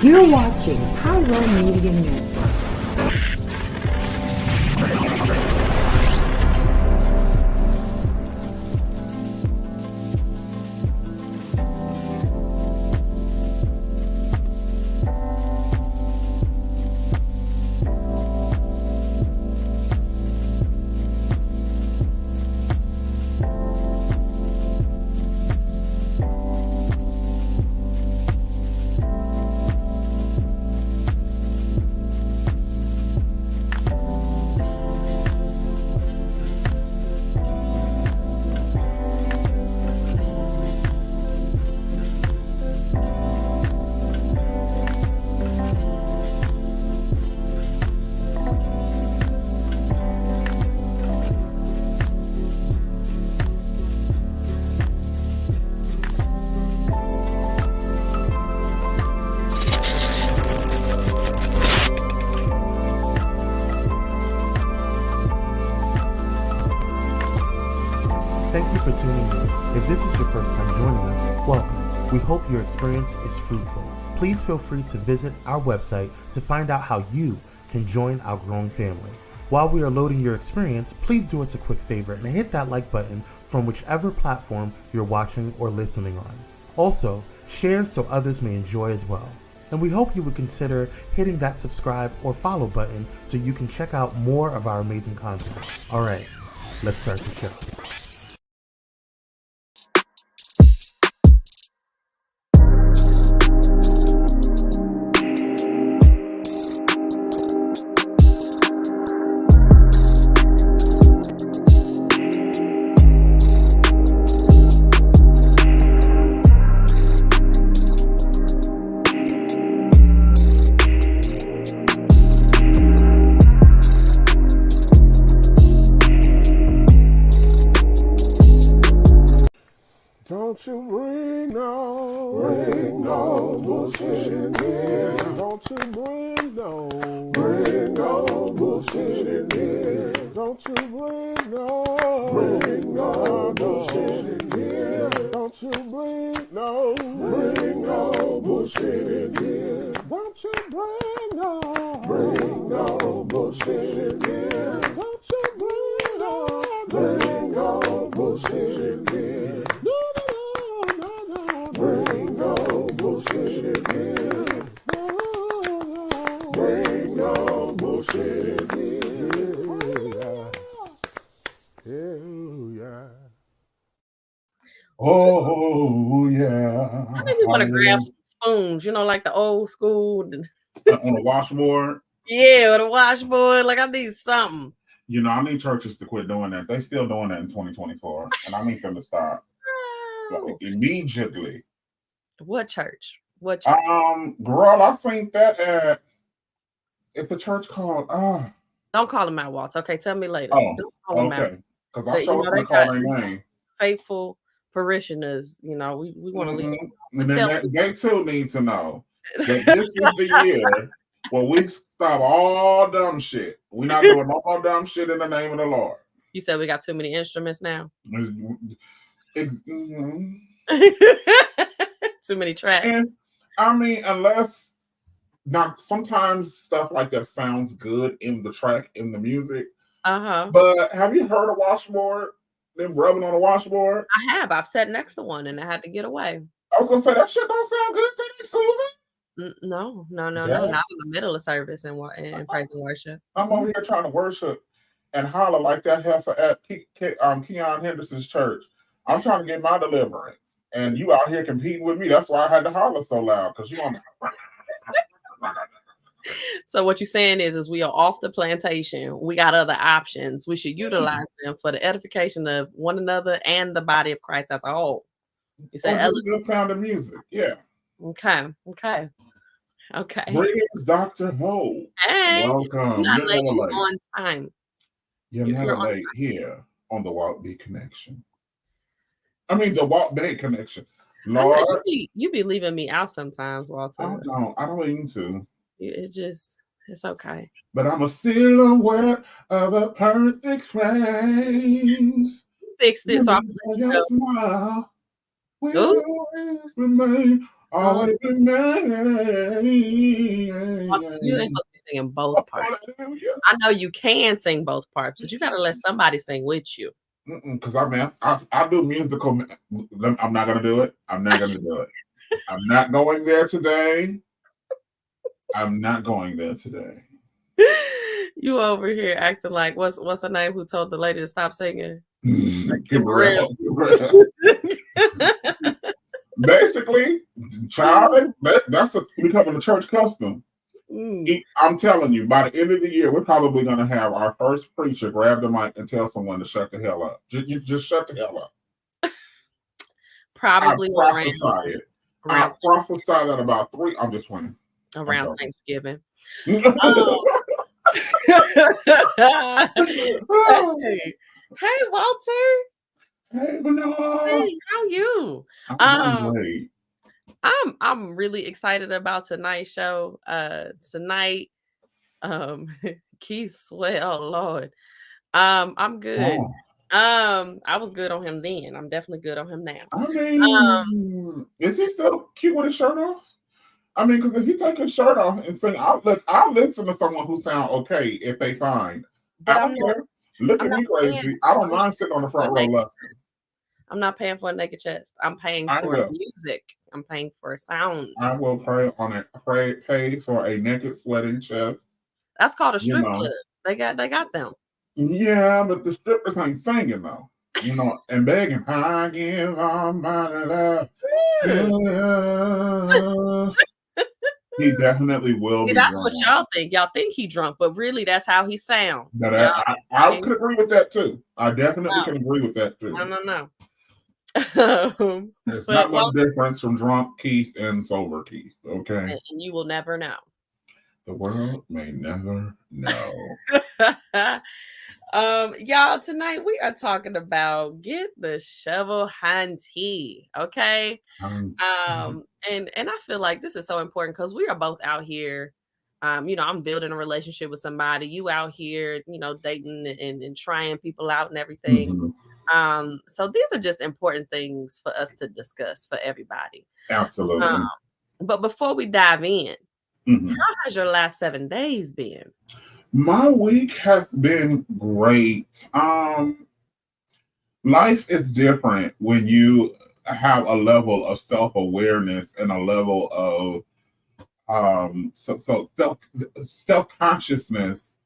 You're watching Pyro Media Network. Thank you for tuning in. If this is your first time joining us, welcome. We hope your experience is fruitful. Please feel free to visit our website to find out how you can join our growing family. While we are loading your experience, please do us a quick favor and hit that like button from whichever platform you're watching or listening on. Also, share so others may enjoy as well. And we hope you would consider hitting that subscribe or follow button so you can check out more of our amazing content. All right, let's start the show. Don't you bring no bullshit in here. Don't you bring no bullshit in here. Don't you bring no bullshit in here. Don't you bring no bullshit in here. Don't you bring no bullshit in here. Don't you bring no bullshit in here. Bring no bullshit in here. Bring no bullshit in here. Yeah. Oh, yeah. I think we want to grab some spoons, like the old school. On the washboard? Yeah, or the washboard. Like, I need something. I need churches to quit doing that. They still doing that in 2024, and I need them to stop. Like, immediately. What church? Girl, I think that it's a church called Don't call them out, Walt. Okay, tell me later. Oh, Don't call them out. okay. Because I sure was gonna call their name. Faithful parishioners, we want to leave. And then they too need to know that this is the year where we stop all dumb shit. We're not doing no more dumb shit in the name of the Lord. You said we got too many instruments now. Too many tracks. And, I mean, unless now sometimes stuff like that sounds good in the track, in the music. But have you heard a washboard? Them rubbing on a washboard? I have. I've sat next to one and I had to get away. I was gonna say that shit don't sound good. Did you soothing? No. Not in the middle of service and praise and worship. I'm over here trying to worship and holler like that heifer at Keon Henderson's church. I'm trying to get my deliverance. And you out here competing with me. That's why I had to holler so loud, because you on. So what you're saying is we are off the plantation. We got other options. We should utilize them for the edification of one another and the body of Christ as a whole. You say good sound of music, yeah. Okay. Greetings, Dr. Ho. Hey, welcome. You're late. On time. You're never late here on the Walt B Connection. I mean, the Walt Bay Connection. Lord, you be leaving me out sometimes, Walter. I don't mean to. It's okay. But I'm still aware of a perfect place. Fix this off. Your smile. will Ooh. always remain. Always remain. You ain't supposed to be singing both parts. I know you can sing both parts, but you gotta let somebody sing with you. Because I do musical. I'm not gonna do it. I'm not gonna do it. I'm not going there today. I'm not going there today. You over here acting like what's her name who told the lady to stop singing? Get real. Basically, child, that's becoming a church custom. I'm telling you, by the end of the year, we're probably going to have our first preacher grab the mic and tell someone to shut the hell up. Just shut the hell up. Probably I prophesy it. I prophesy that about 3. I'm just playing. Around Thanksgiving. Hey, Walter. Hey, Manoa. Hey, how you? I'm great. I'm really excited about tonight's show. Tonight, Keith Swell, Lord. I'm good. I was good on him then. I'm definitely good on him now. I mean, is he still cute with his shirt off? I mean, because if you take his shirt off and sing, I'll listen to someone who sound okay if they fine. But I don't care. Look at me crazy. I don't mind sitting on the front row listening. I'm not paying for a naked chest. I'm paying for music. I'm paying for sound. I will pay for a naked sweating chest. That's called a strip club. They got them. Yeah, but the strippers ain't singing though. And begging, I give all my love. He definitely will be. That's what y'all think. Y'all think he drunk, but really that's how he sounds. I could agree with that too. I definitely can agree with that too. No. There's not much difference from drunk Keith and sober Keith, okay? And you will never know. The world may never know. Y'all, tonight we are talking about get the shovel Hon-Tey, okay? And I feel like this is so important because we are both out here. I'm building a relationship with somebody. You out here, dating and trying people out and everything. So these are just important things for us to discuss for everybody. Absolutely. But before we dive in, how has your last 7 days been? My week has been great. Life is different when you have a level of self-awareness and a level of self-consciousness,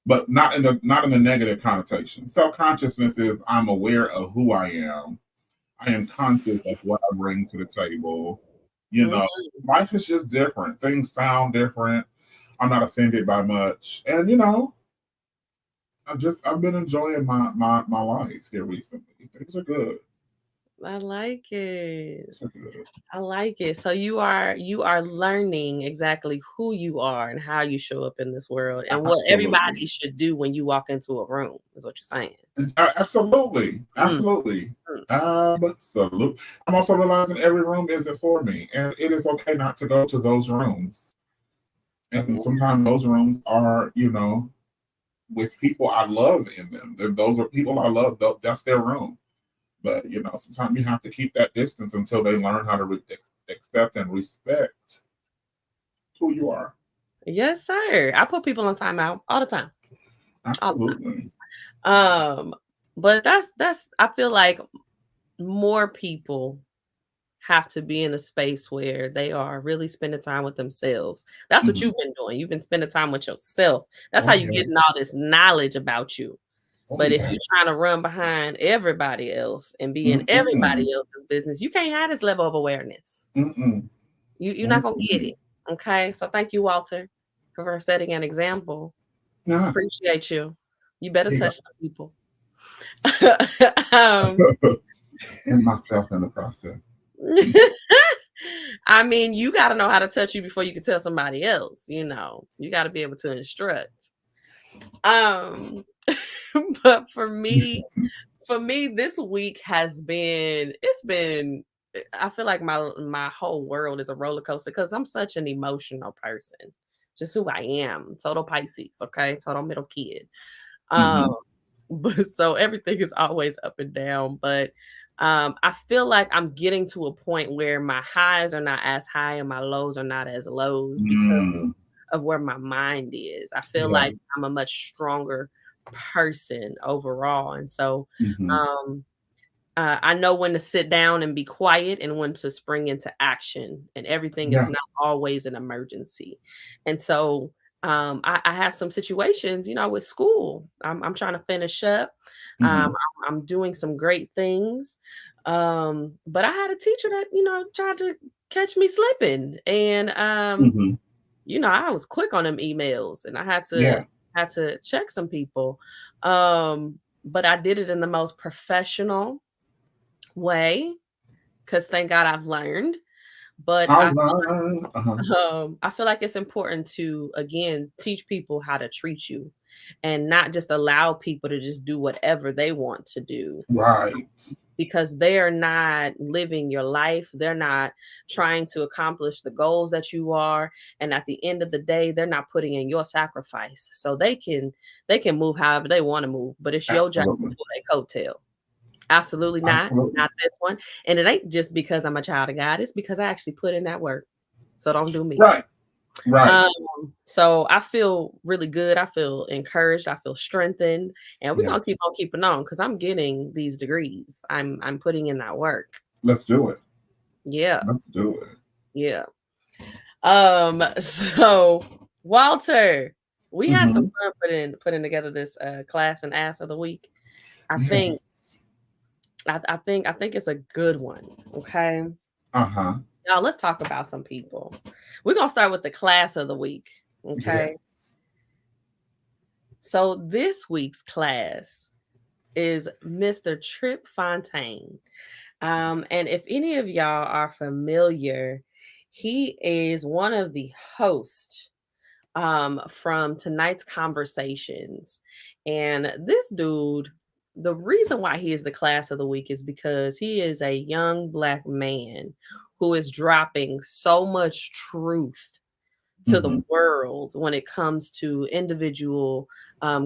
but not in the negative connotation. Self-consciousness is I'm aware of who I am. I am conscious of what I bring to the table. Life is just different. Things sound different. I'm not offended by much. And I've been enjoying my life here recently. Things are good. I like it. I like it. So you are learning exactly who you are and how you show up in this world and what everybody should do when you walk into a room is what you're saying. Absolutely. I'm also realizing every room isn't for me, and it is okay not to go to those rooms. And sometimes those rooms are, with people I love in them. Those are people I love. That's their room. But, sometimes you have to keep that distance until they learn how to accept and respect who you are. Yes, sir. I put people on timeout all the time. Absolutely. But that's I feel like more people have to be in a space where they are really spending time with themselves. That's what you've been doing. You've been spending time with yourself. That's how you're getting all this knowledge about you. But if you're trying to run behind everybody else and be in everybody else's business, you can't have this level of awareness. You're not going to get it. Okay? So thank you, Walter, for setting an example. Appreciate you. You better touch some people. And myself in the process. I mean, you got to know how to touch you before you can tell somebody else. You got to be able to instruct. But for me, this week has been. I feel like my whole world is a roller coaster because I'm such an emotional person. Just who I am. Total Pisces. Okay, total middle kid. But so everything is always up and down. But I feel like I'm getting to a point where my highs are not as high and my lows are not as lows because of where my mind is. I feel like I'm a much stronger person overall. And so I know when to sit down and be quiet and when to spring into action. And everything is not always an emergency. And so I had some situations, with school. I'm trying to finish up. I'm doing some great things. But I had a teacher that, tried to catch me slipping. And I was quick on them emails and I had to check some people. But I did it in the most professional way, because thank God I've learned. But I feel like it's important to, again, teach people how to treat you and not just allow people to just do whatever they want to do. Right. Because they're not living your life. They're not trying to accomplish the goals that you are. And at the end of the day, they're not putting in your sacrifice. So they can move however they want to move. But it's your job to do a coattail. Absolutely not. Not this one. And it ain't just because I'm a child of God. It's because I actually put in that work. So don't do me. Right. So I feel really good. I feel encouraged. I feel strengthened. And we're gonna keep on keeping on because I'm getting these degrees. I'm putting in that work. Let's do it. Yeah. Let's do it. Yeah. So Walter, we had some fun putting together this class and ass of the week. I think it's a good one. Okay. Now let's talk about some people. We're gonna start with the class of the week. Okay. So this week's class is Mr. Trip Fontaine. And if any of y'all are familiar, he is one of the hosts from tonight's conversations. And this dude, the reason why he is the class of the week is because he is a young Black man who is dropping so much truth to the world when it comes to individual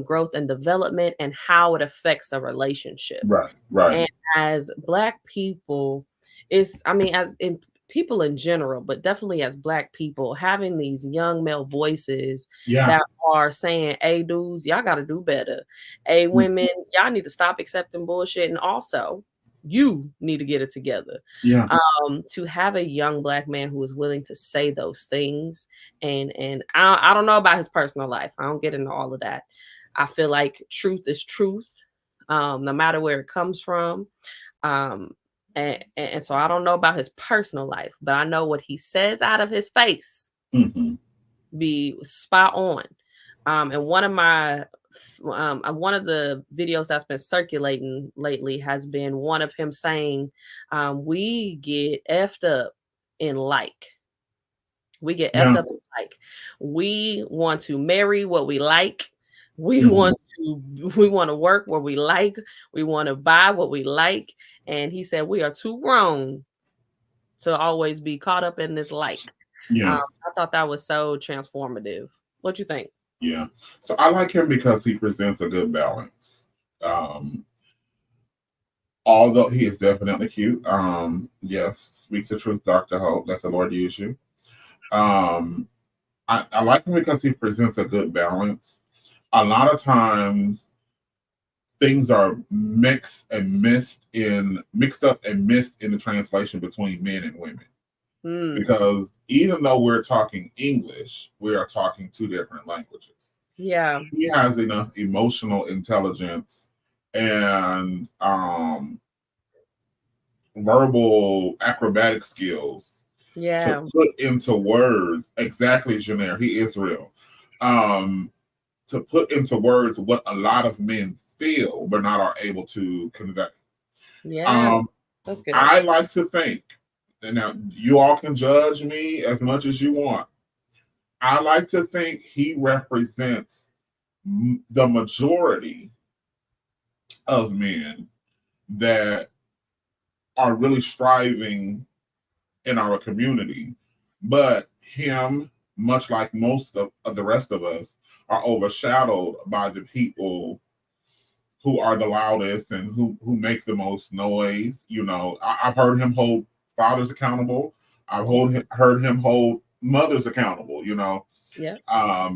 growth and development and how it affects a relationship. Right. And as Black people, as in people in general, but definitely as Black people, having these young male voices that are saying, hey, dudes, y'all got to do better. Hey, women, y'all need to stop accepting bullshit. And also, you need to get it together. To have a young Black man who is willing to say those things. And I don't know about his personal life. I don't get into all of that. I feel like truth is truth, no matter where it comes from. And so I don't know about his personal life, but I know what he says out of his face be spot on. And one of the videos that's been circulating lately has been one of him saying, we get effed up in like. We get effed up in like. We want to marry what we like. We want to work where we like. We want to buy what we like. And he said we are too grown to always be caught up in this like. I thought that was so transformative. What you think? Yeah. So I like him because he presents a good balance. Although he is definitely cute. Yes, speak the truth, Dr. Hope. Let the Lord use you. I like him because he presents a good balance. A lot of times things are mixed up and missed in the translation between men and women. Because even though we're talking English, we are talking two different languages. Yeah. He has enough emotional intelligence and verbal acrobatic skills to put into words exactly, Janaire, he is real. To put into words what a lot of men feel but not are able to convey. That's good. I like to think, and now you all can judge me as much as you want. I like to think he represents the majority of men that are really striving in our community, but him, much like most of the rest of us, are overshadowed by the people who are the loudest and who make the most noise. You know, I've heard him hold fathers accountable. I've heard him hold mothers accountable. You know, yeah.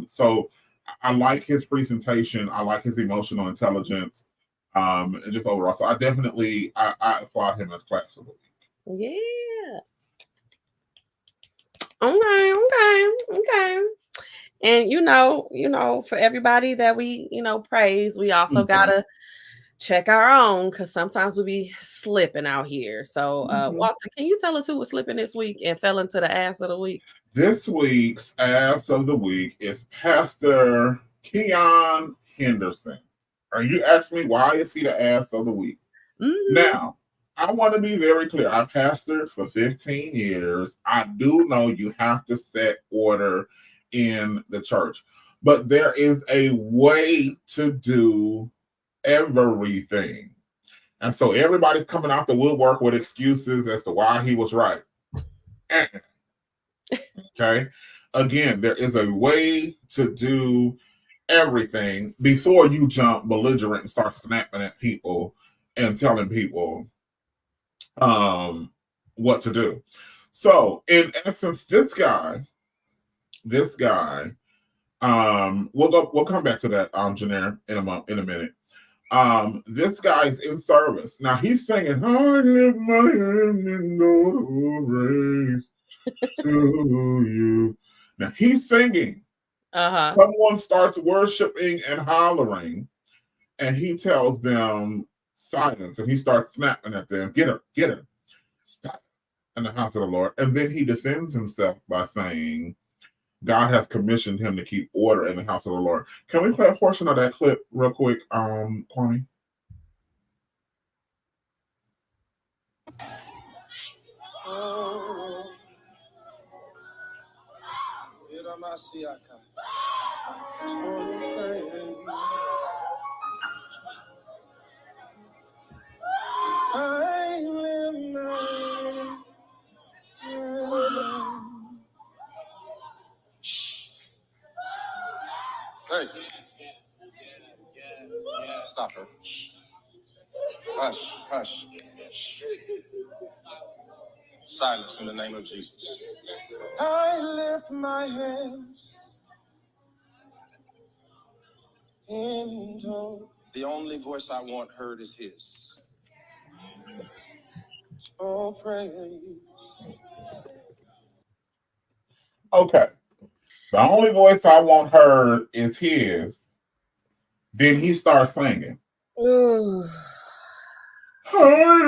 So I like his presentation. I like his emotional intelligence. And just overall, so I definitely I applaud him as class of the week. Yeah. Okay. And you know, for everybody that we, praise, we also gotta check our own, because sometimes we be slipping out here. So Walter, can you tell us who was slipping this week and fell into the ass of the week? This week's ass of the week is Pastor Keon Henderson. Or you ask me, why is he the ass of the week? Now, I want to be very clear. I pastored for 15 years. I do know you have to set order in the church, but there is a way to do everything. And so everybody's coming out the woodwork with excuses as to why he was right. Okay. Again, there is a way to do everything before you jump belligerent and start snapping at people and telling people what to do. So in essence, this guy, we'll come back to that, Janair, in a minute. This guy's in service. Now he's singing, I lift my hand in glory to you. Now he's singing. Someone starts worshiping and hollering, and he tells them silence, and he starts snapping at them, get her, stop in the house of the Lord. And then he defends himself by saying, God has commissioned him to keep order in the house of the Lord. Can we play a portion of that clip real quick, Kwame? Hey, stop her. Hush, hush. Silence in the name of Jesus. I lift my hands into the only voice I want heard is his. Oh, praise. Okay. The only voice I want heard is his. Then he starts singing. I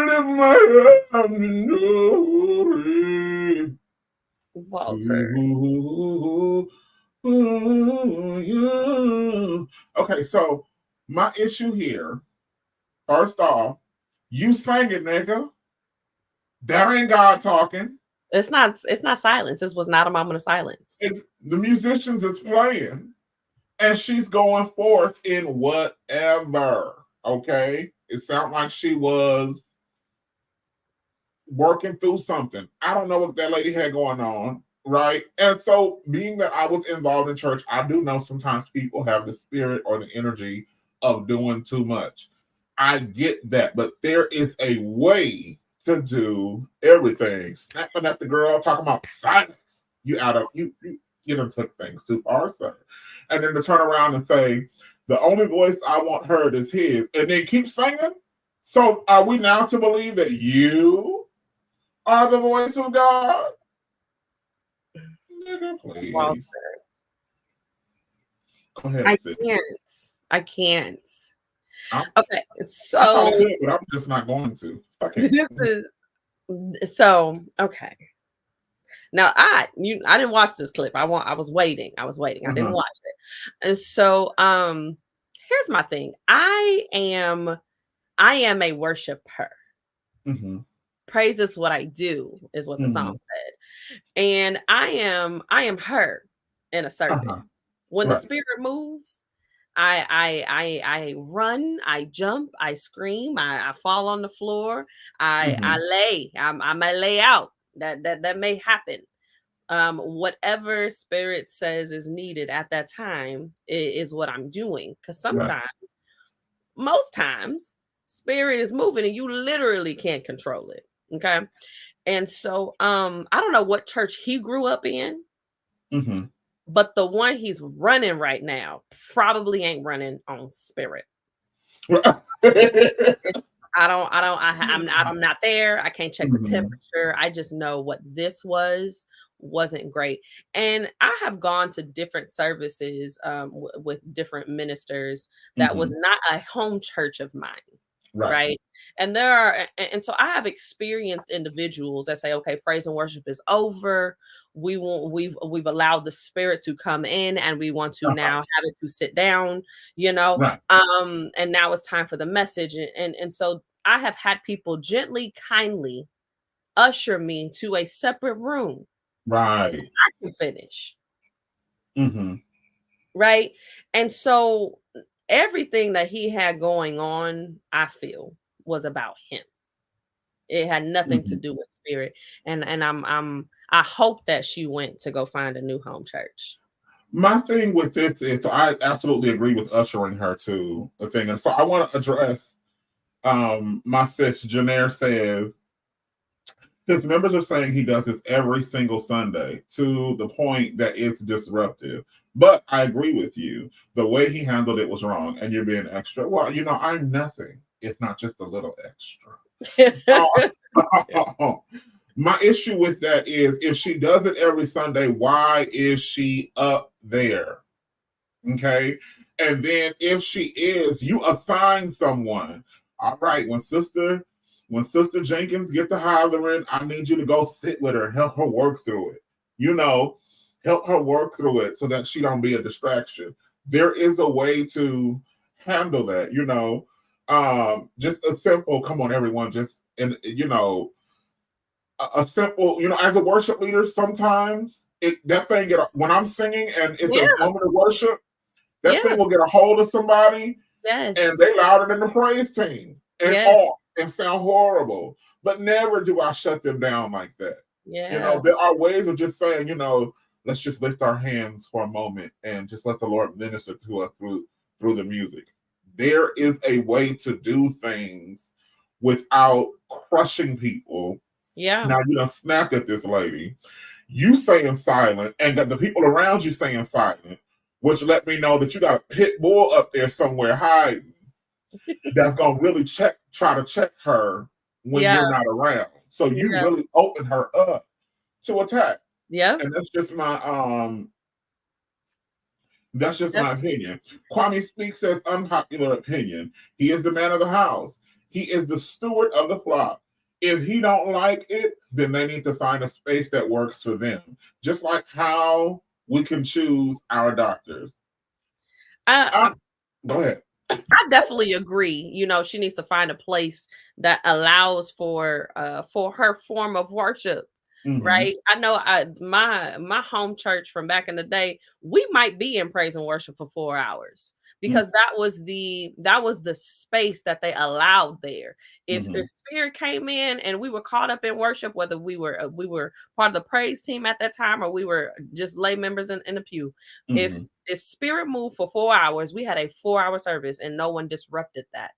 lift my hand in glory. Walter. Okay, so my issue here, first off, you sang it, nigga. That ain't God talking. It's not silence. This was not a moment of silence. The musicians is playing, and she's going forth in whatever. Okay, it sounded like she was working through something. I don't know what that lady had going on, right? And so, being that I was involved in church, I do know sometimes people have the spirit or the energy of doing too much. I get that, but there is a way to do everything. Snapping at the girl, talking about silence. You done took things too far, sir. And then to turn around and say, the only voice I want heard is his, and then keep singing. So are we now to believe that you are the voice of God? Nigga, please. Walter. Go ahead. I can't. Okay, so but I'm just not going to. Okay. Okay. Now I didn't watch this clip. I was waiting. I didn't watch it. And so here's my thing. I am a worshiper. Praise is what I do, is what the song said. And I am her in a service. When the spirit moves, I run, I jump, I scream, I fall on the floor, I may lay out. That may happen. Whatever spirit says is needed at that time is what I'm doing. Because sometimes most times spirit is moving and you literally can't control it. Okay. And so I don't know what church he grew up in, but the one he's running right now probably ain't running on spirit. I'm not there. I can't check the temperature. I just know what this wasn't great. And I have gone to different services with different ministers that was not a home church of mine. Right. And so I have experienced individuals that say, okay, praise and worship is over. We've allowed the spirit to come in and we want to now have it to sit down, and now it's time for the message. And so I have had people gently, kindly usher me to a separate room. Right. So I can finish. Right. And so everything that he had going on, I feel, was about him. It had nothing to do with spirit. And I hope that she went to go find a new home church. My thing with this is, so I absolutely agree with ushering her to the thing. And so I want to address my sis, Janair says, his members are saying he does this every single Sunday to the point that it's disruptive. But I agree with you. The way he handled it was wrong. And you're being extra. Well, I'm nothing if not just a little extra. My issue with that is if she does it every Sunday, why is she up there? Okay. And then if she is, you assign someone. All right, when Sister Jenkins get to hollering, I need you to go sit with her and help her work through it. Help her work through it so that she don't be a distraction. There is a way to handle that, just a simple, come on, everyone, just, and a simple, as a worship leader, sometimes when I'm singing and it's a moment of worship, that thing will get a hold of somebody. Yes. And they louder than the praise team and off and sound horrible. But never do I shut them down like that. Yeah. There are ways of just saying, let's just lift our hands for a moment and just let the Lord minister to us through the music. There is a way to do things without crushing people. Yeah. Now you done snapped at this lady. You saying silent and got the people around you saying silent, which let me know that you got a pit bull up there somewhere hiding that's gonna really try to check her when you're not around. So you really open her up to attack. Yeah. And that's just my my opinion. Kwame Speaks says unpopular opinion. He is the man of the house. He is the steward of the flock. If he don't like it, then they need to find a space that works for them. Just like how we can choose our doctors. Go ahead. I definitely agree. She needs to find a place that allows for her form of worship. Right. I know my home church from back in the day, we might be in praise and worship for 4 hours because that was the space that they allowed there. If spirit came in and we were caught up in worship, whether we were part of the praise team at that time or we were just lay members in the pew, if spirit moved for 4 hours, we had a 4-hour service and no one disrupted that.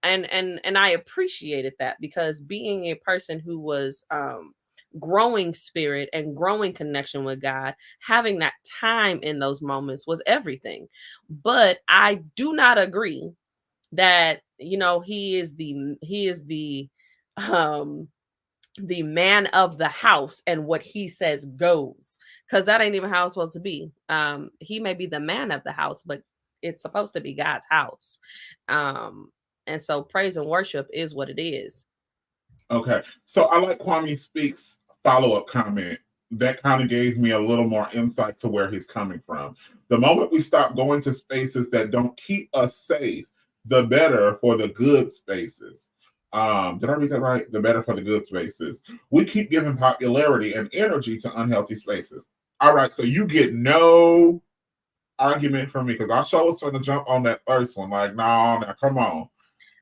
And I appreciated that because being a person who was growing spirit and growing connection with God, having that time in those moments was everything. But I do not agree that he is the man of the house and what he says goes, because that ain't even how it's supposed to be. He may be the man of the house, but it's supposed to be God's house. And so praise and worship is what it is. Okay. So I like Kwame Speaks' follow-up comment. That kind of gave me a little more insight to where he's coming from. The moment we stop going to spaces that don't keep us safe, the better for the good spaces. Did I read that right? The better for the good spaces. We keep giving popularity and energy to unhealthy spaces. All right. So you get no argument from me because I sure was trying to jump on that first one. Like, no, now come on.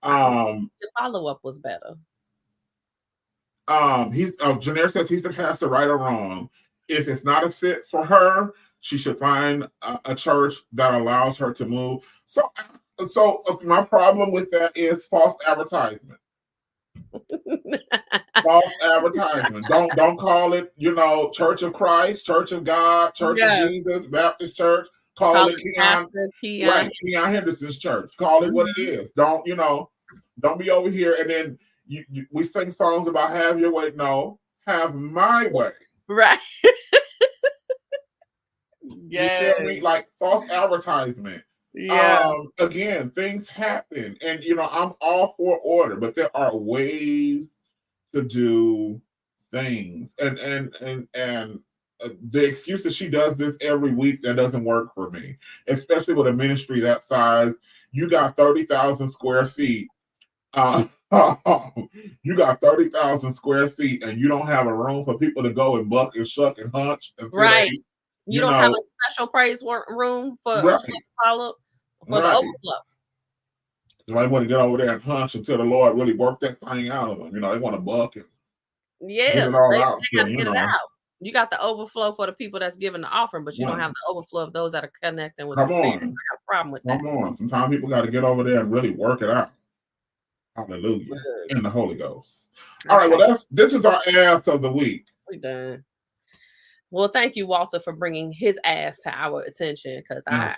The follow-up was better. Janair says he's the pastor, right or wrong. If it's not a fit for her, she should find a church that allows her to move. So So my problem with that is false advertisement. False advertisement. Don't call it, Church of Christ, Church of God, Church of Jesus, Baptist Church. Call it Keon, right? Keon Henderson's church. Call it what it is. Don't be over here and then we sing songs about have your way. No, have my way. Right. You feel me? Like false advertisement. Yeah. Again, things happen, and I'm all for order, but there are ways to do things, and the excuse that she does this every week, that doesn't work for me, especially with a ministry that size. You got 30,000 square feet. You got 30,000 square feet, and you don't have a room for people to go and buck and shuck and hunch until right. They, you don't have a special praise room for the overflow. Somebody want to get over there and hunch until the Lord really work that thing out of them. They want to buck and get it all out. They gotta get it out. You got the overflow for the people that's giving the offering, but you don't have the overflow of those that are connecting with the Spirit. I have a problem with that. Come on. Sometimes people got to get over there and really work it out. Hallelujah. In the Holy Ghost. All right, well, this is our ass of the week. We're done. Well, thank you, Walter, for bringing his ass to our attention, because I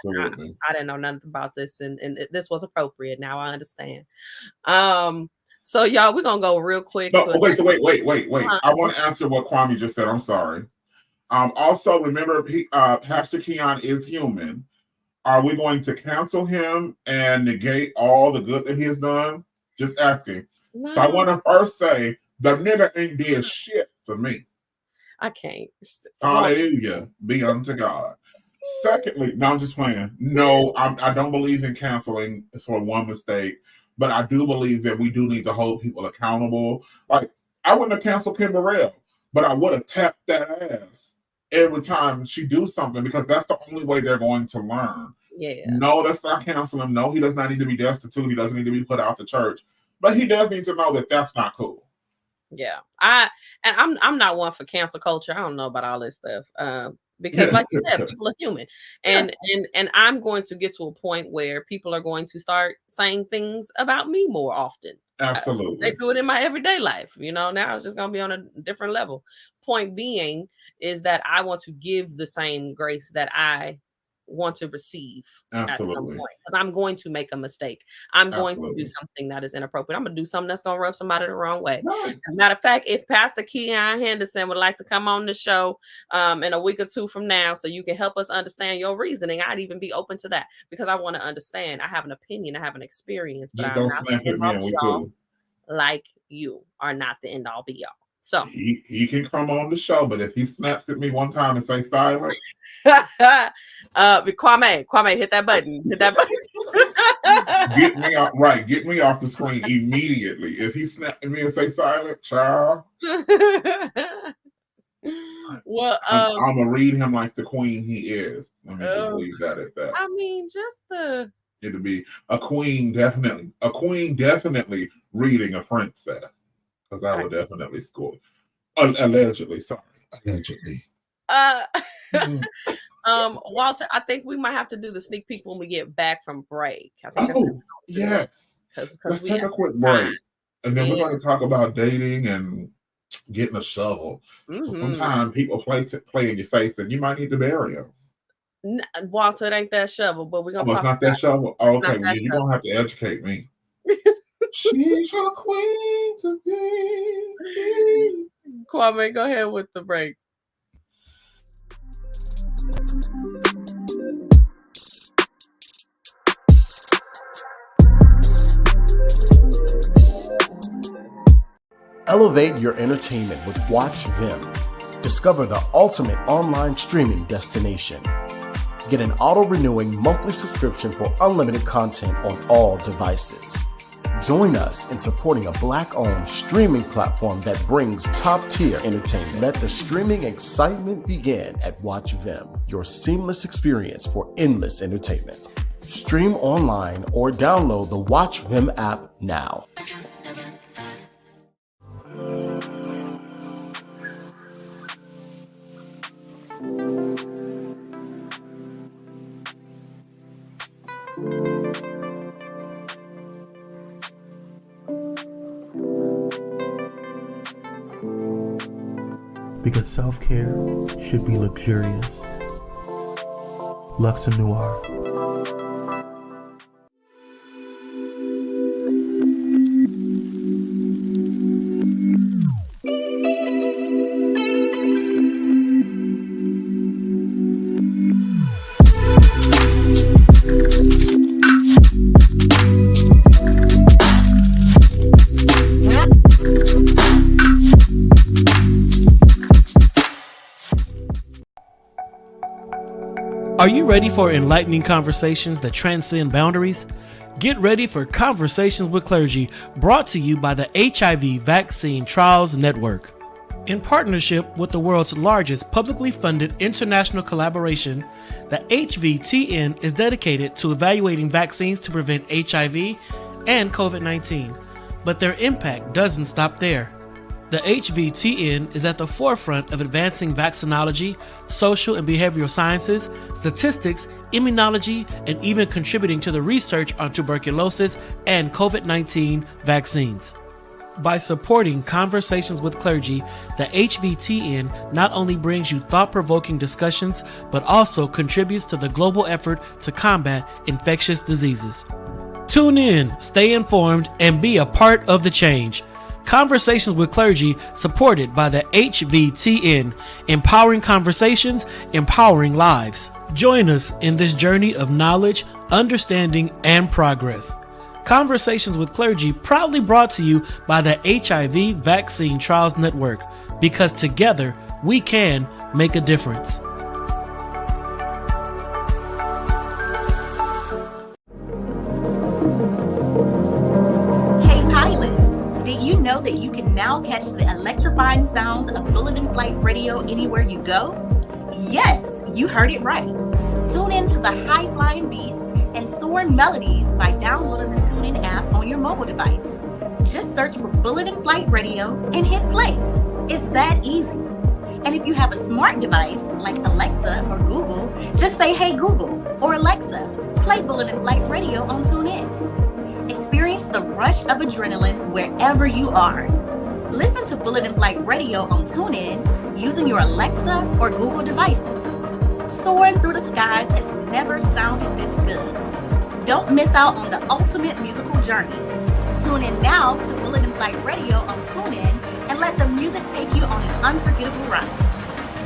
didn't know nothing about this, and this was appropriate. Now I understand. So y'all, we're gonna go real quick. No, wait. I want to answer what Kwame just said. I'm sorry. Also, remember, Pastor Keon is human. Are we going to cancel him and negate all the good that he has done? Just asking. No. So I want to first say the nigga ain't did shit for me. I can't. Hallelujah. Be unto God. Secondly, no, I'm just playing. No, I don't believe in canceling for one mistake, but I do believe that we do need to hold people accountable. Like, I wouldn't have canceled Kim Burrell, but I would have tapped that ass every time she do something, because that's the only way they're going to learn. Yeah. No, that's not canceling him. No, he does not need to be destitute. He doesn't need to be put out the church, but he does need to know that that's not cool. Yeah, I'm not one for cancel culture. I don't know about all this stuff. Because like you said, people are human. And I'm going to get to a point where people are going to start saying things about me more often. Absolutely. They do it in my everyday life. Now it's just gonna be on a different level. Point being is that I want to give the same grace that I want to receive. Absolutely. At some point, because I'm going to make a mistake. I'm going to do something that is inappropriate. I'm gonna do something that's gonna rub somebody the wrong way. Right. As a matter of fact, if Pastor Keon Henderson would like to come on the show in a week or two from now, so you can help us understand your reasoning, I'd even be open to that, because I want to understand. I have an opinion, I have an experience, but I'm not the end all be all. Like you are not the end all be all. So he can come on the show, but if he snaps at me one time and say silent, Kwame, hit that button. Hit that button. Get me out, right? Get me off the screen immediately. If he snaps at me and say silent, child. Well, I'm gonna read him like the queen he is. Let me just leave that at that. I mean, it'll be a queen, definitely reading a princess. Because I would definitely score. Allegedly. Walter, I think we might have to do the sneak peek when we get back from break. Yes. Let's take a quick break. And then we're going to talk about dating and getting a shovel. Mm-hmm. Sometimes people play in your face and you might need to bury them. Walter, it ain't that shovel, but we're going to talk about that shovel? Oh, okay, well, you're going to have to educate me. She's your queen to be. Kwame, go ahead with the break. Elevate your entertainment with Watch Vim. Discover the ultimate online streaming destination. Get an auto-renewing monthly subscription for unlimited content on all devices. Join us in supporting a Black-owned streaming platform that brings top-tier entertainment. Let the streaming excitement begin at Watch Vim, your seamless experience for endless entertainment. Stream online or download the Watch Vim app now. because self-care should be luxurious. Luxor Noir. Are you ready for enlightening conversations that transcend boundaries? Get ready for Conversations with Clergy, brought to you by the HIV Vaccine Trials Network. In partnership with the world's largest publicly funded international collaboration, the HVTN is dedicated to evaluating vaccines to prevent HIV and COVID-19. But their impact doesn't stop there. The HVTN is at the forefront of advancing vaccinology, social and behavioral sciences, statistics, immunology, and even contributing to the research on tuberculosis and COVID-19 vaccines. By supporting Conversations with Clergy, the HVTN not only brings you thought-provoking discussions, but also contributes to the global effort to combat infectious diseases. Tune in, stay informed, and be a part of the change. Conversations with Clergy, supported by the HVTN, empowering conversations, empowering lives. Join us in this journey of knowledge, understanding, and progress. Conversations with Clergy, proudly brought to you by the HIV Vaccine Trials Network, because together we can make a difference. Know that you can now catch the electrifying sounds of Bullet in Flight Radio anywhere you go? Yes, you heard it right. Tune in to the high-flying beats and soaring melodies by downloading the TuneIn app on your mobile device. Just search for Bullet in Flight Radio and hit play. It's that easy. And if you have a smart device like Alexa or Google, just say, "Hey Google," or "Alexa, play Bullet in Flight Radio on TuneIn." Experience the rush of adrenaline wherever you are. Listen to Bullet in Flight Radio on TuneIn using your Alexa or Google devices. Soaring through the skies has never sounded this good. Don't miss out on the ultimate musical journey. Tune in now to Bullet in Flight Radio on TuneIn and let the music take you on an unforgettable ride.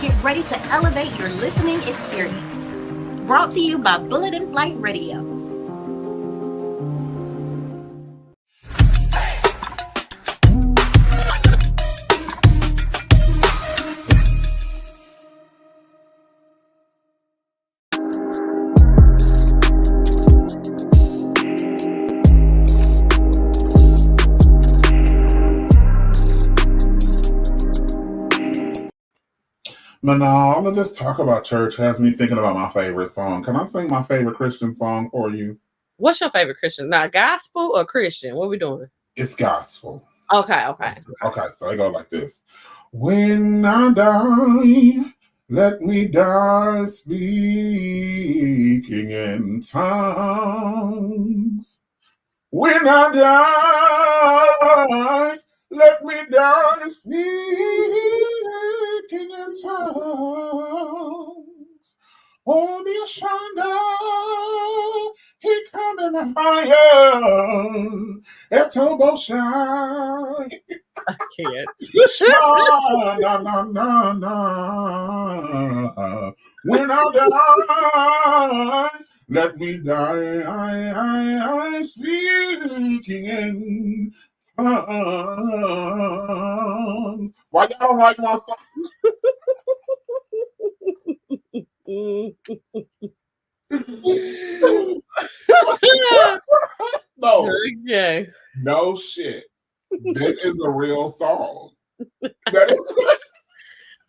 Get ready to elevate your listening experience. Brought to you by Bullet in Flight Radio. No, I'm gonna just talk about church. Has me thinking about my favorite song. Can I sing my favorite Christian song for you? What's your favorite Christian? Now, gospel or Christian? What are we doing? It's gospel. Okay. So I go like this. When I die, let me die speaking in tongues. When I die, let me die speaking in tongues. Oh, the Ashanda, he coming higher. Etobo shine. I can't. When I die, let me die. I speaking in tongues. Why y'all don't like my song? No. Okay. No shit. That is a real song. That is.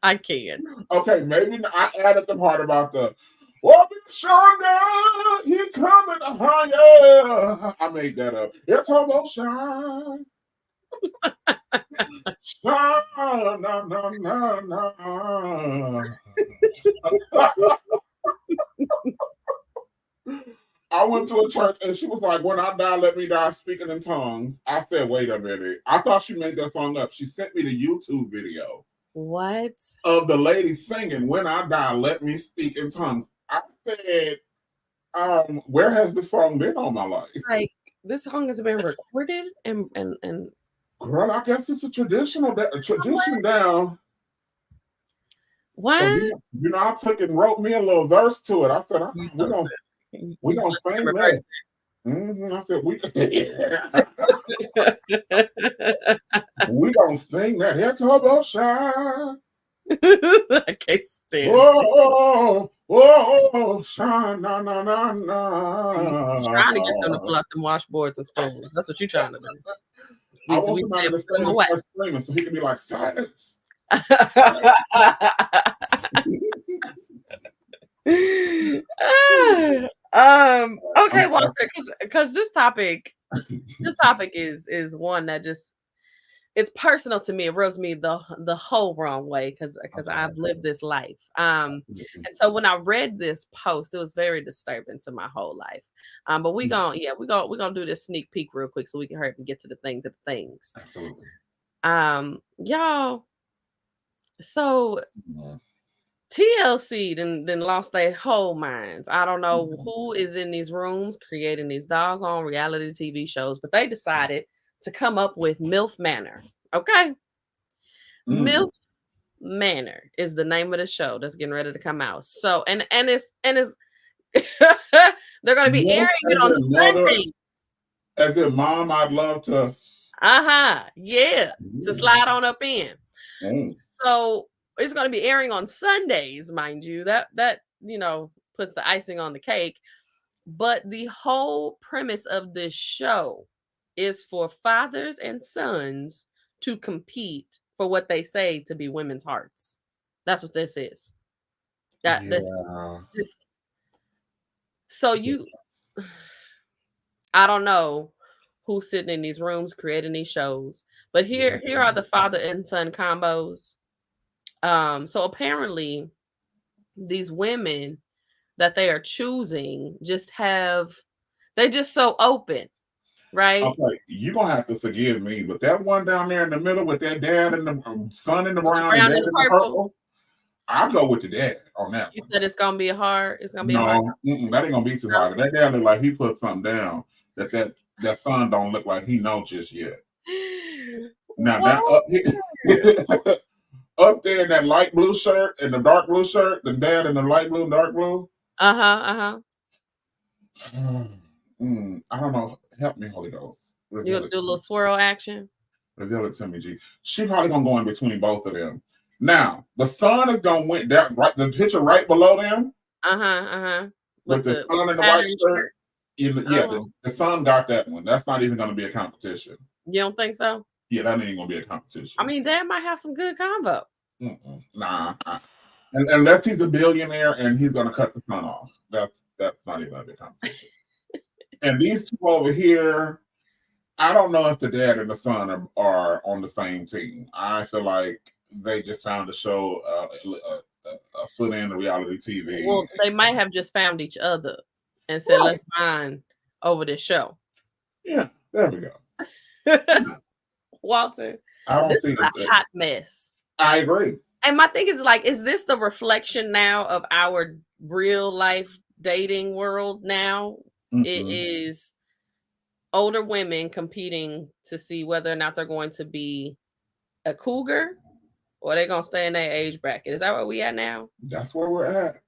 I can't. Okay, maybe I added the part about the "Oh, Shonda, he coming higher." I made that up. It's almost shine. Shine, na. I went to a church and she was like, "When I die, let me die speaking in tongues." I said, "Wait a minute." I thought she made that song up. She sent me the YouTube video. What? Of the lady singing, "When I Die, Let Me Speak in Tongues." I said, where has this song been all my life? Like, this song has been recorded and girl, I guess it's a tradition down. What? So, I took and wrote me a little verse to it. I said, we're gonna sing that. I said, we gonna sing that. Here turbo shine. I can't stand shine, na na na na. You're trying to get them to pull out them washboards and spoons. That's what you're trying to do. I want somebody to start screaming so he can be like, silence. Okay, Walter, because this topic is one that just, it's personal to me. It rubs me the whole wrong way because I've lived this life. And so when I read this post, it was very disturbing to my whole life. But we're gonna do this sneak peek real quick so we can hurry up and get to the things. Absolutely. Y'all. So TLC then lost their whole minds. I don't know who is in these rooms creating these doggone reality TV shows, but they decided to come up with MILF Manor. Okay. MILF Manor is the name of the show that's getting ready to come out. So and it's they're gonna be airing it on Sundays. As if Mom, I'd love to. Yeah. To slide on up in. So it's going to be airing on Sundays, mind you. That puts the icing on the cake. But the whole premise of this show is for fathers and sons to compete for what they say to be women's hearts. That's what this is. So I don't know who's sitting in these rooms creating these shows, but here are the father and son combos. So apparently these women that they are choosing they're just so open, right? Okay, you're gonna have to forgive me, but that one down there in the middle with that dad and the son in the brown and dad in the purple, I'll go with the dad on that. You said it's gonna be hard. It's gonna be hard. No, that ain't gonna be too hard. That dad look like he put something down. That son don't look like he knows just yet. Now that up there in that light blue shirt and the dark blue shirt, the dad in the light blue and dark blue. I don't know. Help me, Holy Ghost. You gonna do a little swirl action? Reveal it to me, G. She probably gonna go in between both of them. Now the son is gonna win that right. The picture right below them. With the son in the white shirt. The son got that one. That's not even gonna be a competition. You don't think so? Yeah, that ain't gonna be a competition. I mean, Dad might have some good combo. Nah. Unless he's a billionaire and he's gonna cut the son off. That's not even gonna be a competition. And these two over here, I don't know if the dad and the son are on the same team. I feel like they just found a show, a foot in the reality TV. Well, they might have just found each other and said, let's find over this show. Yeah, there we go. Walter, I don't this is a hot mess. I agree. And my thing is is this the reflection now of our real life dating world now? It is older women competing to see whether or not they're going to be a cougar or they're going to stay in their age bracket. Is that where we at now? That's where we're at.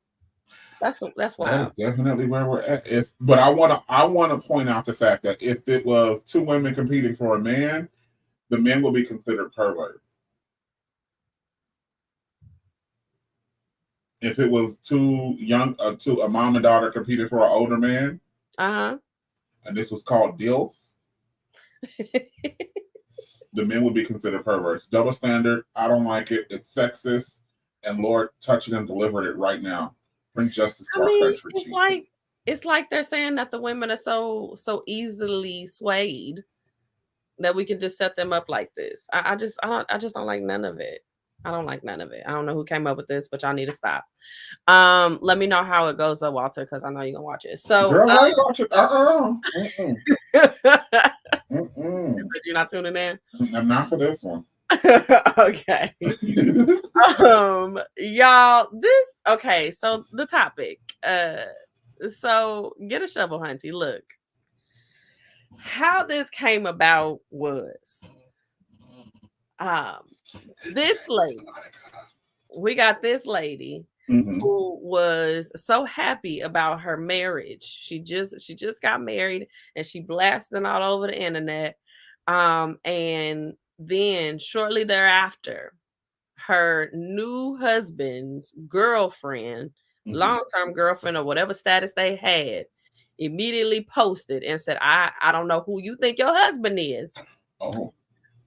That's why. That is definitely where we're at. But I want to point out the fact that if it was two women competing for a man, the men will be considered perverts. If it was a mom and daughter competing for an older man, and this was called DILF, the men would be considered perverts. Double standard. I don't like it. It's sexist. And Lord, touch it and deliver it right now. Bring justice to our country. It's like they're saying that the women are so easily swayed that we can just set them up like this. I just don't like none of it. I don't like none of it. I don't know who came up with this, but y'all need to stop. Let me know how it goes though, Walter, because I know you're gonna watch it. So girl, I ain't watch it. You're not tuning in? I'm not for this one. Okay. Y'all, so the topic. So get a shovel, Hon-Tey. Look. How this came about was this lady. We got this lady who was so happy about her marriage. She just got married and she blasting all over the internet. And then shortly thereafter, her new husband's girlfriend, long-term girlfriend or whatever status they had, immediately posted and said, I don't know who you think your husband is. Oh.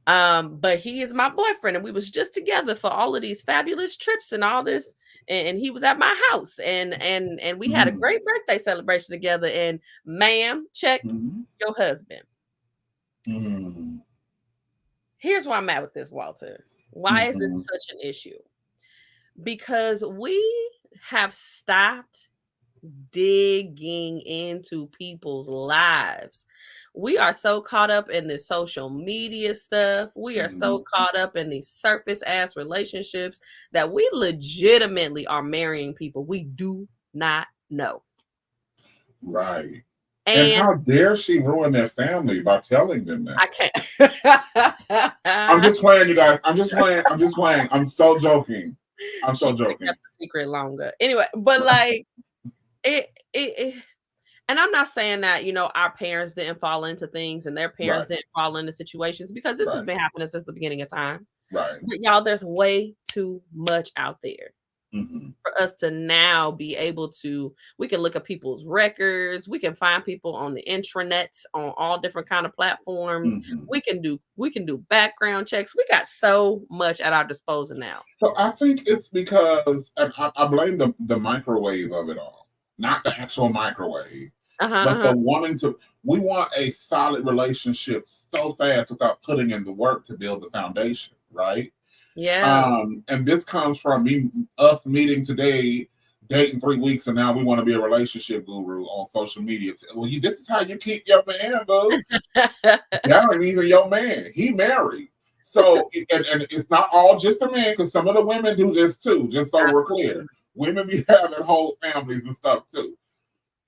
But he is my boyfriend, and we was just together for all of these fabulous trips and all this, and he was at my house, and we had a great birthday celebration together. And ma'am, check your husband. Here's why I'm at with this, Walter. Why is this such an issue? Because we have stopped digging into people's lives. We are so caught up in this social media stuff. We are so caught up in these surface ass relationships that we legitimately are marrying people we do not know. Right. And how dare she ruin their family by telling them that? I can't. I'm just playing, you guys. I'm just playing. I'm so joking. I'm so joking. Kept the secret longer. Anyway, but like it and I'm not saying that, our parents didn't fall into things and their parents didn't fall into situations, because this has been happening since the beginning of time. Right. But y'all, there's way too much out there for us to now be able to, we can look at people's records. We can find people on the intranets on all different kind of platforms. We can do background checks. We got so much at our disposal now. So I think it's because, and I blame the microwave of it all, not the actual microwave. But the we want a solid relationship so fast without putting in the work to build the foundation, right? Yeah. And this comes from us meeting today, dating 3 weeks, and now we want to be a relationship guru on social media. Well, this is how you keep your man, boo. That ain't even your man. He married. So, and it's not all just the men, because some of the women do this too, just so we're clear. Women be having whole families and stuff too.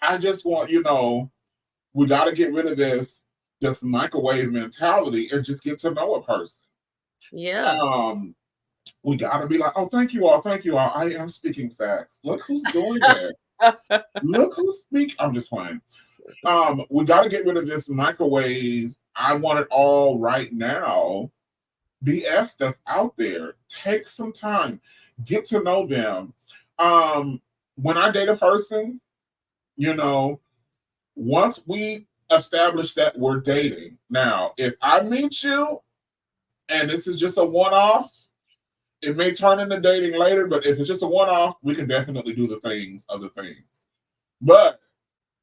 I just want, we got to get rid of this microwave mentality and just get to know a person. Yeah. We got to be like, oh, thank you all. I am speaking facts. Look who's doing that. Look who's speaking. I'm just playing. We got to get rid of this microwave, I want it all right now BS that's out there. Take some time. Get to know them. When I date a person, once we establish that we're dating, now, if I meet you and this is just a one-off, it may turn into dating later, but if it's just a one-off, we can definitely do other things. But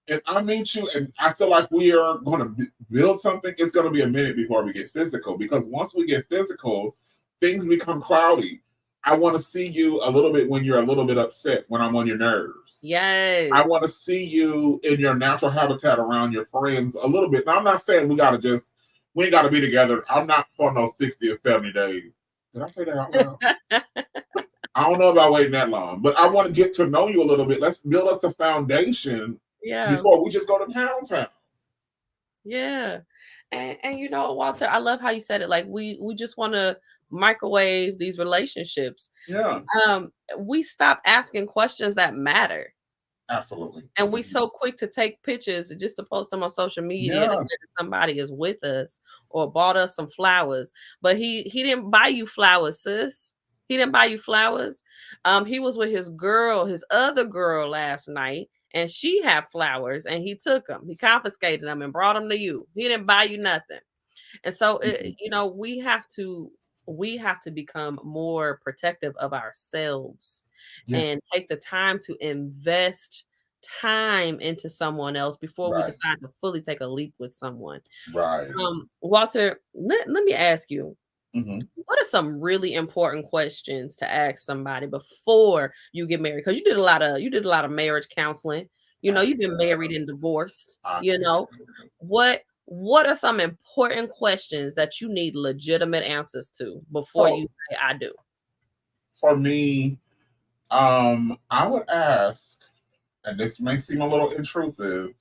if I meet you and I feel like we are going to build something, it's going to be a minute before we get physical, because once we get physical, things become cloudy. I want to see you a little bit when you're a little bit upset, when I'm on your nerves. Yes. I want to see you in your natural habitat around your friends a little bit. Now, I'm not saying we ain't got to be together. I'm not for no 60 or 70 days. Did I say that out loud? I don't know about waiting that long, but I want to get to know you a little bit. Let's build us a foundation before we just go to Pound Town. Yeah. And Walter, I love how you said it. Like we just want to microwave these relationships. Yeah. We stop asking questions that matter. Absolutely. And we so quick to take pictures just to post them on social media and say that somebody is with us or bought us some flowers. But he didn't buy you flowers, sis. He didn't buy you flowers. He was with his other girl last night, and she had flowers, and he took them. He confiscated them and brought them to you. He didn't buy you nothing. And so, we have to become more protective of ourselves and take the time to invest time into someone else before we decide to fully take a leap with someone. Right. Walter, let me ask you, what are some really important questions to ask somebody before you get married? Because you did a lot of marriage counseling. You've been married and divorced. What what are some important questions that you need legitimate answers to before you say I do? For me, I would ask, and this may seem a little intrusive,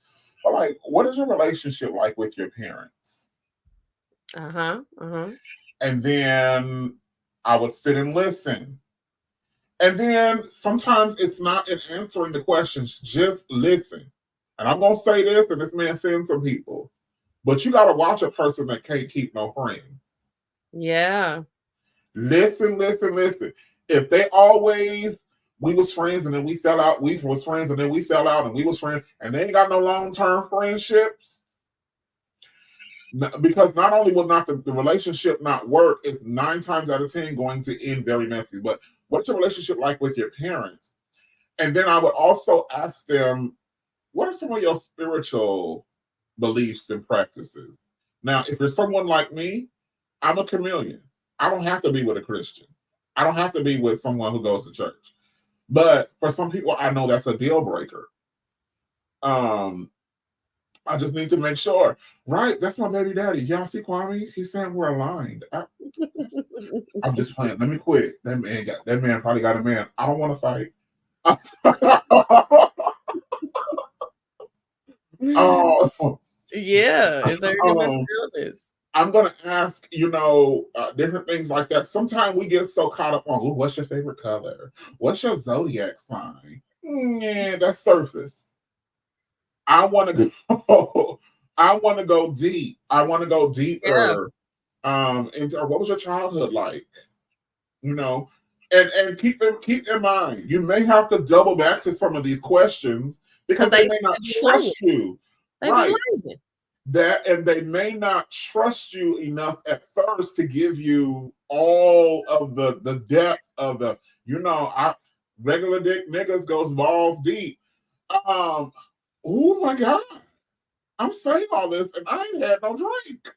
but like, what is your relationship like with your parents? And then I would sit and listen. And then sometimes it's not in answering the questions, just listen. And I'm going to say this, and this may offend some people, but you got to watch a person that can't keep no friends. Yeah. Listen. If they always, we was friends and then we fell out, we was friends and then we fell out and we was friends, and they ain't got no long-term friendships, because not only will not the relationship not work, it's 9 times out of 10 going to end very messy. But what's your relationship like with your parents? And then I would also ask them, what are some of your spiritual beliefs and practices? Now, if you're someone like me, I'm a chameleon. I don't have to be with a Christian. I don't have to be with someone who goes to church. But for some people, I know that's a deal breaker. I just need to make sure, right? That's my baby daddy. Y'all see Kwame? He's saying we're aligned. I'm just playing. Let me quit. That man probably got a man. I don't want to fight. Yeah, is there illness? I'm gonna ask, different things like that. Sometimes we get so caught up on, what's your favorite color? What's your zodiac sign? Yeah, that's surface. I want to go. I want to go deep. I want to go deeper. Into what was your childhood like? And keep in mind, you may have to double back to some of these questions because they may not trust you. Right. And they may not trust you enough at first to give you all of the depth of the, regular dick niggas goes balls deep. Oh my God. I'm saying all this and I ain't had no drink.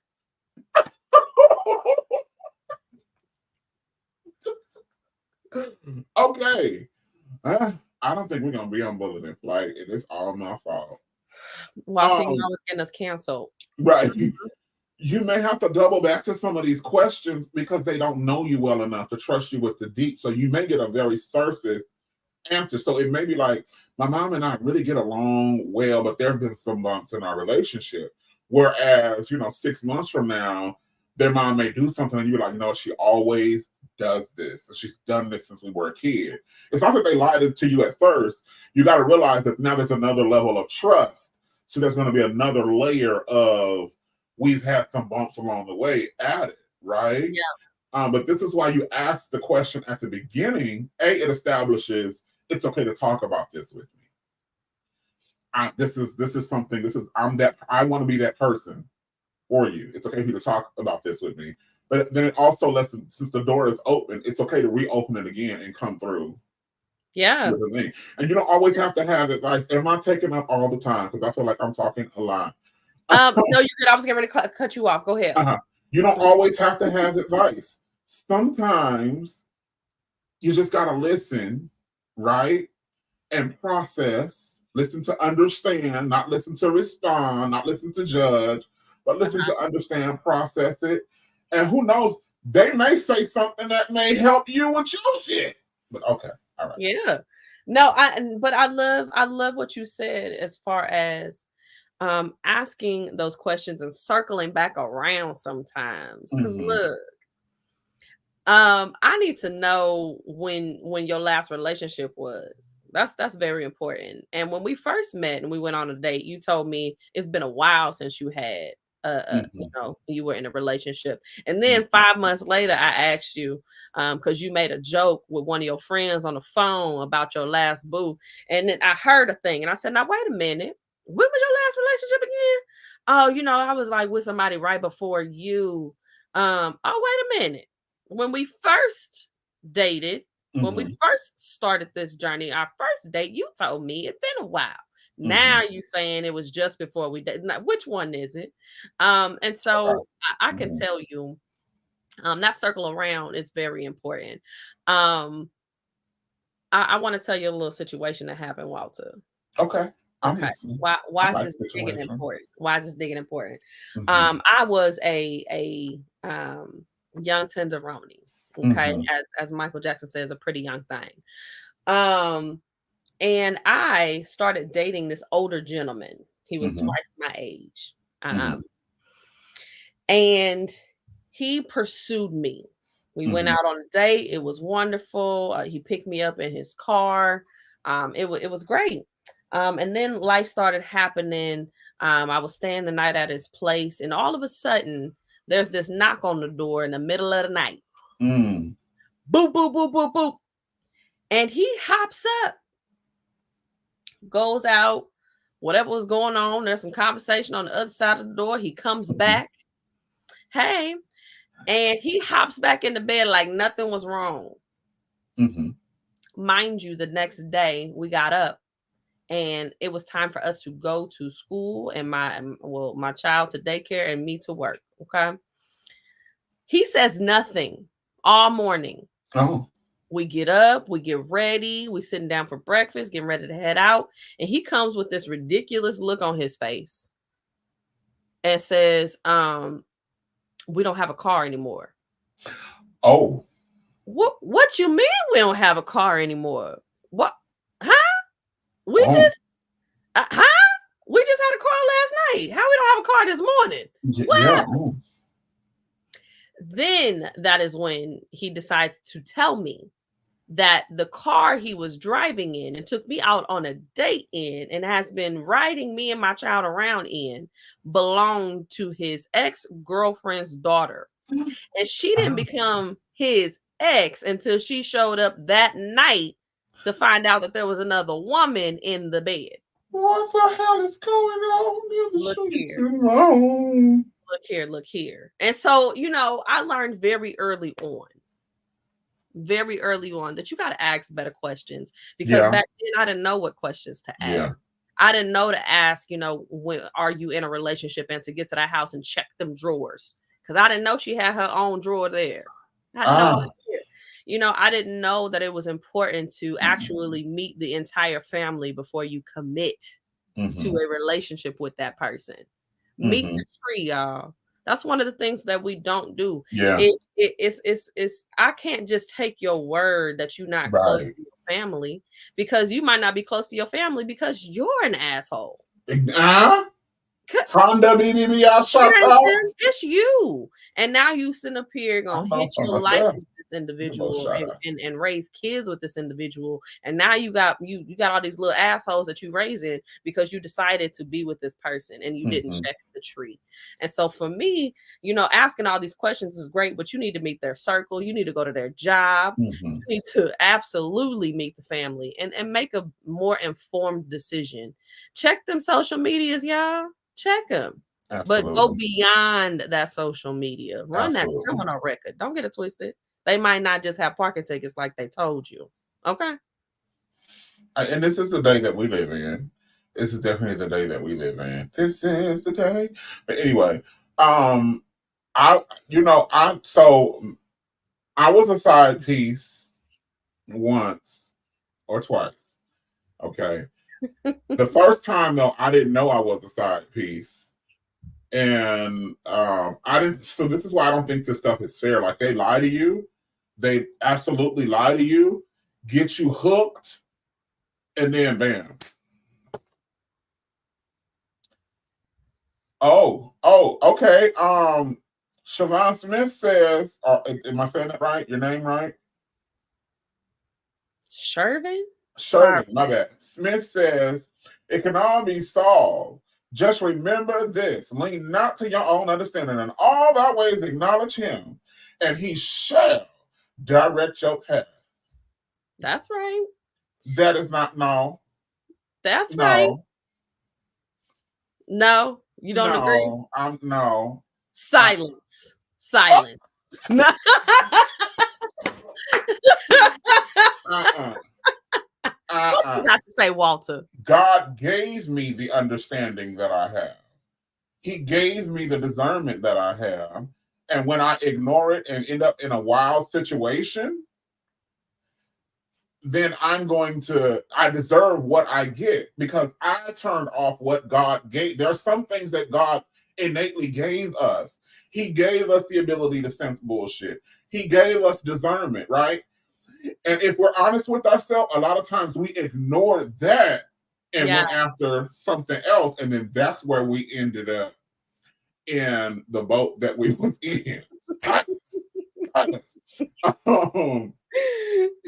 Okay. I don't think we're going to be on Bullet in Flight, and it's all my fault. Watching always getting us canceled. Right. You may have to double back to some of these questions because they don't know you well enough to trust you with the deep. So you may get a very surface answer. So it may be like, my mom and I really get along well, but there have been some bumps in our relationship. Whereas, 6 months from now, their mom may do something and you're like, she always does this. And she's done this since we were a kid. It's not that they lied to you at first. You got to realize that now there's another level of trust. So there's going to be another layer of, we've had some bumps along the way added, right? Yeah. But this is why you ask the question at the beginning. It establishes it's okay to talk about this with me. I want to be that person for you. It's okay for you to talk about this with me. But then it also lets them, since the door is open, it's okay to reopen it again and come through. Yeah. And you don't always have to have advice. Am I taking up all the time? Because I feel like I'm talking a lot. No, you did. I was getting ready to cut you off. Go ahead. You don't always have to have advice. Sometimes you just got to listen, right? And process. Listen to understand, not listen to respond, not listen to judge, but listen to understand, process it. And who knows, they may say something that may help you with your shit. But okay, all right. Yeah. No, I love what you said as far as asking those questions and circling back around sometimes. Because look, I need to know when your last relationship was. That's very important. And when we first met and we went on a date, you told me it's been a while since you had you were in a relationship. And then 5 months later, I asked you, because you made a joke with one of your friends on the phone about your last boo. And then I heard a thing and I said, now wait a minute. When was your last relationship again? Oh, I was like with somebody right before you. Oh, wait a minute. When we first dated, when we first started this journey, our first date, you told me it'd been a while. Now you saying it was just before we dated. Now, which one is it? And so I can tell you, that circle around is very important. I want to tell you a little situation that happened, Walter. Okay. Okay. Why is this digging important? Why is this digging important? I was a young tenderoni. Okay, as Michael Jackson says, a pretty young thing. And I started dating this older gentleman. He was twice my age. And he pursued me. We went out on a date. It was wonderful. He picked me up in his car. It was great. And then life started happening. I was staying the night at his place, and all of a sudden, there's this knock on the door in the middle of the night. Boop, boop, boop, boop, boop. And he hops up, goes out, whatever was going on. There's some conversation on the other side of the door. He comes back. Hey, and he hops back in the bed like nothing was wrong. Mind you, the next day we got up and it was time for us to go to school and my child to daycare and me to work. Okay. He says nothing all morning. Oh. We get up, we get ready, we sitting down for breakfast, getting ready to head out. And he comes with this ridiculous look on his face and says, we don't have a car anymore. Oh. What you mean we don't have a car anymore? What? Huh? We just had a car last night. How we don't have a car this morning? What happened? Then that is when he decides to tell me that the car he was driving in and took me out on a date in and has been riding me and my child around in belonged to his ex-girlfriend's daughter. And she didn't become his ex until she showed up that night to find out that there was another woman in the bed. What the hell is going on? Look here. And so, I learned very early on that you got to ask better questions because back then I didn't know what questions to ask. Yeah. I didn't know to ask, when are you in a relationship and to get to that house and check them drawers because I didn't know she had her own drawer there. I had no idea. I didn't know that it was important to actually meet the entire family before you commit to a relationship with that person. Meet the tree, y'all. That's one of the things that we don't do. Yeah. It's I can't just take your word that you're not close to your family because you might not be close to your family because you're an asshole. It's you. And now you sitting up here gonna hit your life with this individual and raise kids with this individual. And now you got all these little assholes that you raising because you decided to be with this person and you didn't check the tree. And so for me, asking all these questions is great, but you need to meet their circle. You need to go to their job. You need to absolutely meet the family and make a more informed decision. Check them social medias, y'all. Check them. Absolutely. But go beyond that social media. Run that criminal record. Don't get it twisted. They might not just have parking tickets like they told you. Okay. And this is the day that we live in. This is definitely the day that we live in. This is the day. But anyway, I was a side piece once or twice. Okay. The first time though, I didn't know I was a side piece. And so this is why I don't think this stuff is fair. Like they lie to you. They absolutely lie to you, get you hooked, and then bam. Oh, okay. Siobhan Smith says, am I saying that right? Your name right? Shervin, my bad. Smith says, it can all be solved. Just remember this, lean not to your own understanding, and all thy ways acknowledge him, and he shall direct your path. That's right. That is not no. That's right. No, you don't agree? No. Silence. No. What you got to say, Walter? God gave me the understanding that I have. He gave me the discernment that I have. And when I ignore it and end up in a wild situation, then I deserve what I get because I turned off what God gave. There are some things that God innately gave us. He gave us the ability to sense bullshit. He gave us discernment, right? And if we're honest with ourselves, a lot of times we ignore that and went after something else. And then that's where we ended up in the boat that we was in.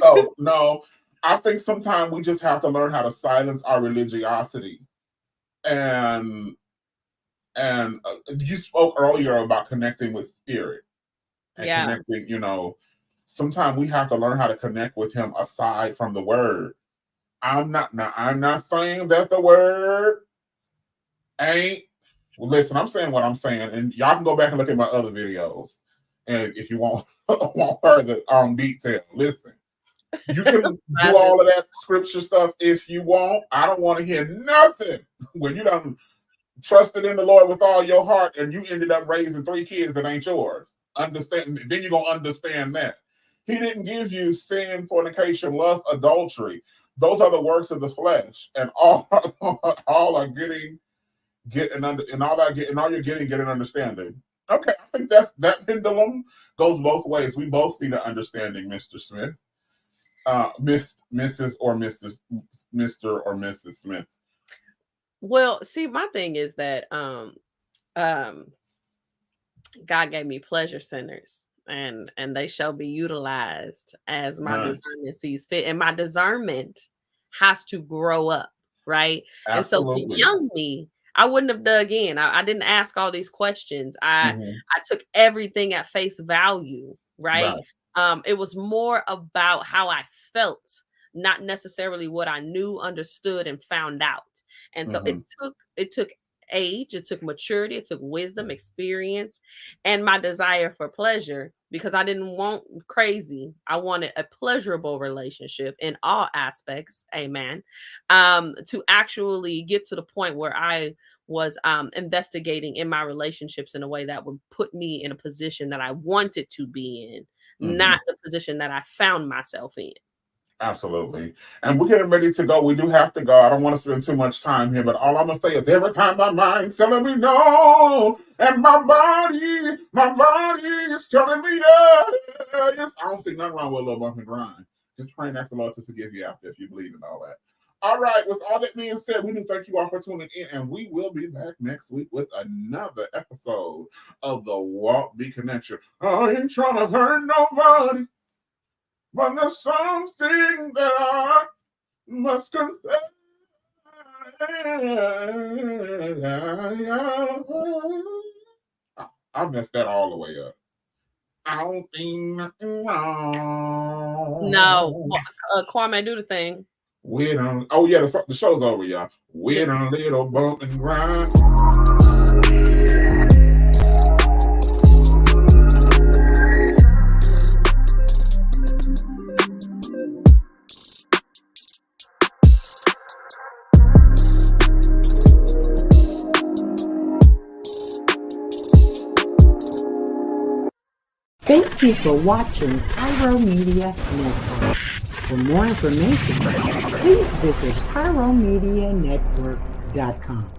So no, I think sometimes we just have to learn how to silence our religiosity. And you spoke earlier about connecting with spirit and connecting, sometimes we have to learn how to connect with him aside from the word. I'm not saying that the word ain't. Well, listen, I'm saying what I'm saying, and y'all can go back and look at my other videos, and if you want further detail, listen. You can do all of that scripture stuff if you want. I don't want to hear nothing when you done trusted in the Lord with all your heart, and you ended up raising 3 kids that ain't yours. Understand? Then you're gonna understand that He didn't give you sin, fornication, lust, adultery. Those are the works of the flesh, and all are get an understanding. Okay, I think that pendulum goes both ways. We both need an understanding, Mr. Smith, Mrs. or Mr. or Mrs. Smith. Well, see, my thing is that God gave me pleasure centers, and they shall be utilized as my discernment sees fit, and my discernment has to grow up, right? Absolutely. And so, young me, I wouldn't have dug in. I didn't ask all these questions. I took everything at face value, right? It was more about how I felt, not necessarily what I knew, understood, and found out. And so it took age, it took maturity, it took wisdom, experience, and my desire for pleasure, because I didn't want crazy. I wanted a pleasurable relationship in all aspects, amen, to actually get to the point where I was investigating in my relationships in a way that would put me in a position that I wanted to be in, not the position that I found myself in. Absolutely. And we're getting ready to go. We do have to go. I don't want to spend too much time here, but all I'm going to say is every time my mind's telling me no, and my body is telling me yes. I don't see nothing wrong with a little bump and grind. Just pray and ask the Lord to forgive you after if you believe and all that. All right. With all that being said, we do thank you all for tuning in, and we will be back next week with another episode of the Walt B Connection. I ain't trying to hurt nobody, but there's something that I must confess. I messed that all the way up. I don't think nothing wrong. No, Kwame, do the thing. The show's over, y'all. With a little bump and grind. Thank you for watching Pyro Media Network. For more information, please visit pyromedianetwork.com.